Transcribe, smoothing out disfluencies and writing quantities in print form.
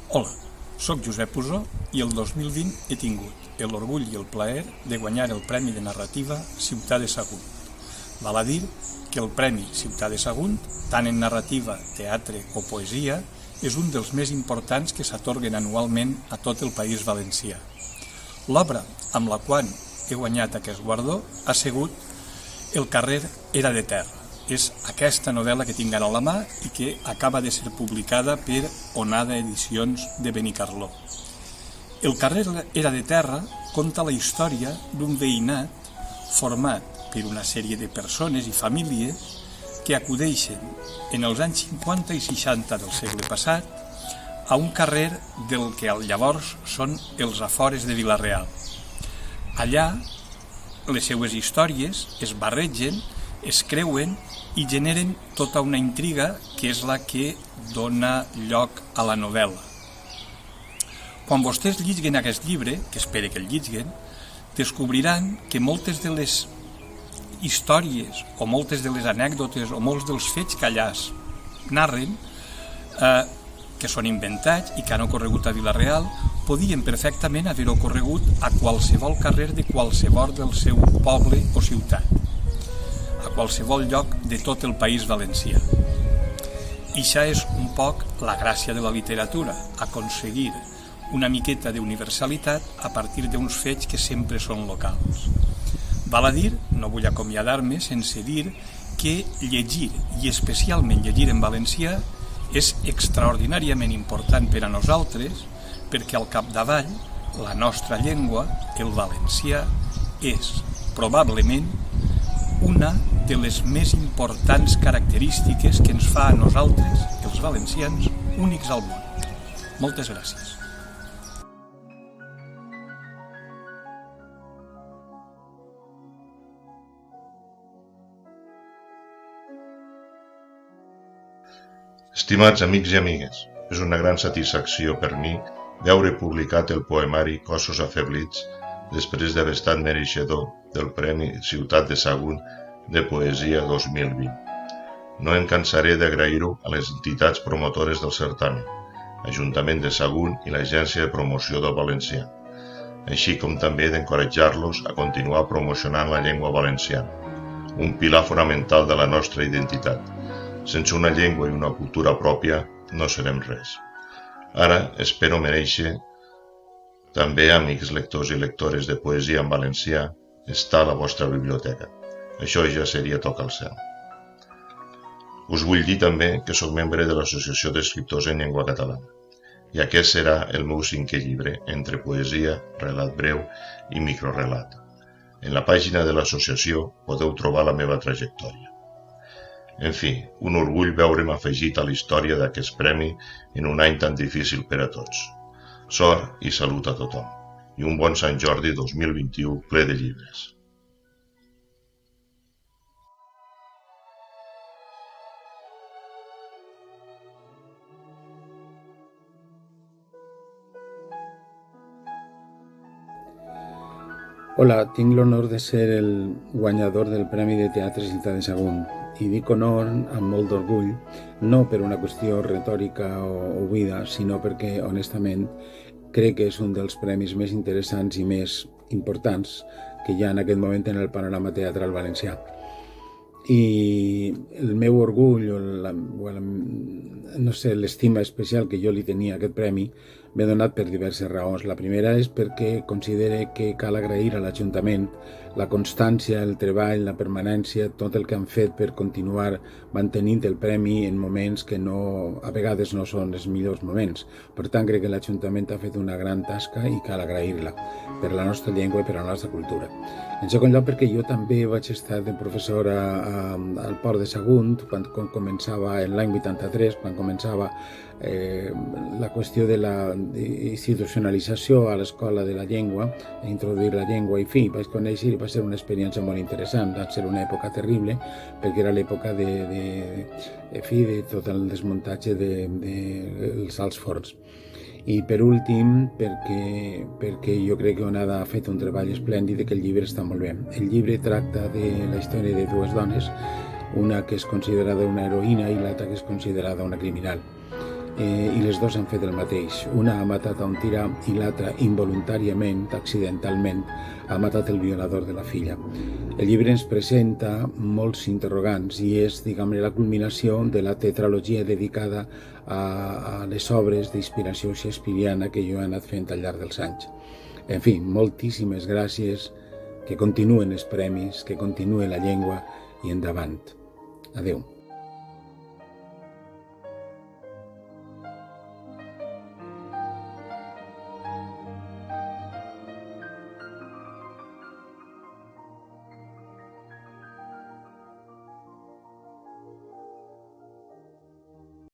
Hola, soc Josep Usó i el 2020 he tingut l'orgull i el plaer de guanyar el Premi de Narrativa Ciutat de Sagunt. Val a dir que el Premi Ciutat de Sagunt, tant en narrativa, teatre o poesia, és un dels més importants que s'atorguen anualment a tot el País Valencià. L'obra amb la qual he guanyat aquest guardó ha sigut El carrer era de terra. És aquesta novel·la que tinc ara a la mà i que acaba de ser publicada per Onada Edicions de Benicarló. El carrer era de terra conta la història d'un veïnat format per una sèrie de persones i famílies que acudeixen en els anys 50 i 60 del segle passat a un carrer del que llavors són els afores de Vila-real. Allà les seues històries es barregen, es creuen i generen tota una intriga que és la que dona lloc a la novel·la. Quan vostès llegeixen aquest llibre, que espero que el llegeixin, descobriran que moltes de les històries o moltes de les anècdotes o molts dels fets que allà es narren, que són inventats i que han ocorregut a Vila-real, podien perfectament haver ocorregut a qualsevol carrer de qualsevol del seu poble o ciutat, a qualsevol lloc de tot el País Valencià. I això és un poc la gràcia de la literatura, aconseguir una miqueta d'universalitat a partir d'uns fets que sempre són locals. Val a dir, no vull acomiadar-me sense dir que llegir, i especialment llegir en valencià, és extraordinàriament important per a nosaltres perquè al capdavall la nostra llengua, el valencià, és probablement una de les més importants característiques que ens fa a nosaltres, els valencians, únics al món. Moltes gràcies. Estimats amics i amigues, és una gran satisfacció per mi veure publicat el poemari Cossos afeblits després d'haver estat mereixedor del Premi Ciutat de Sagunt de Poesia 2020. No em cansaré d'agrair-ho a les entitats promotores del certamen, Ajuntament de Sagunt i l'Agència de Promoció del Valencià, així com també d'encoratjar-los a continuar promocionant la llengua valenciana, un pilar fonamental de la nostra identitat. Sense una llengua i una cultura pròpia no serem res. Ara espero mereixer també, amics lectors i lectores de poesia en valencià, estar a la vostra biblioteca. Això ja seria tocar el cel. Us vull dir també que sóc membre de l'Associació d'Escriptors en Llengua Catalana i aquest serà el meu 5è llibre entre poesia, relat breu i microrelat. En la pàgina de l'associació podeu trobar la meva trajectòria. En fi, un orgull veure'm afegit a la història d'aquest premi en un any tan difícil per a tots. Sort i salut a tothom, i un bon Sant Jordi 2021 ple de llibres. Hola, tinc l'honor de ser el guanyador del Premi de Teatre Ciutat de Sagunt i dic honor amb molt d'orgull, no per una qüestió retòrica o buida, sinó perquè, honestament, crec que és un dels premis més interessants i més importants que hi ha en aquest moment en el panorama teatral valencià. I el meu orgull, l'estima especial que jo li tenia a aquest premi, m'he donat per diverses raons. La primera és perquè considere que cal agrair a l'Ajuntament la constància, el treball, la permanència, tot el que han fet per continuar mantenint el premi en moments que a vegades no són els millors moments. Per tant, crec que l'Ajuntament ha fet una gran tasca i cal agrair-la per la nostra llengua i per la nostra cultura. En segon lloc, perquè jo també vaig estar de professor al Port de Sagunt quan començava l'any 83, quan començava la qüestió de la institucionalització a l'escola de la llengua, introduir la llengua, i fi, vaig conèixer i va ser una experiència molt interessant. Va ser una època terrible perquè era l'època de tot el desmuntatge dels alts forns. I per últim, perquè jo crec que Onada ha fet un treball esplèndid i que el llibre està molt bé. El llibre tracta de la història de dues dones, una que és considerada una heroïna i l'altra que és considerada una criminal. i les dues han fet el mateix. Una ha matat a un tirà i l'altra, involuntàriament, accidentalment, ha matat el violador de la filla. El llibre ens presenta molts interrogants i és, diguem-ne, la culminació de la tetralogia dedicada a les obres d'inspiració shakespeariana que jo he anat fent al llarg dels anys. En fi, moltíssimes gràcies, que continuen els premis, que continue la llengua i endavant. Adéu.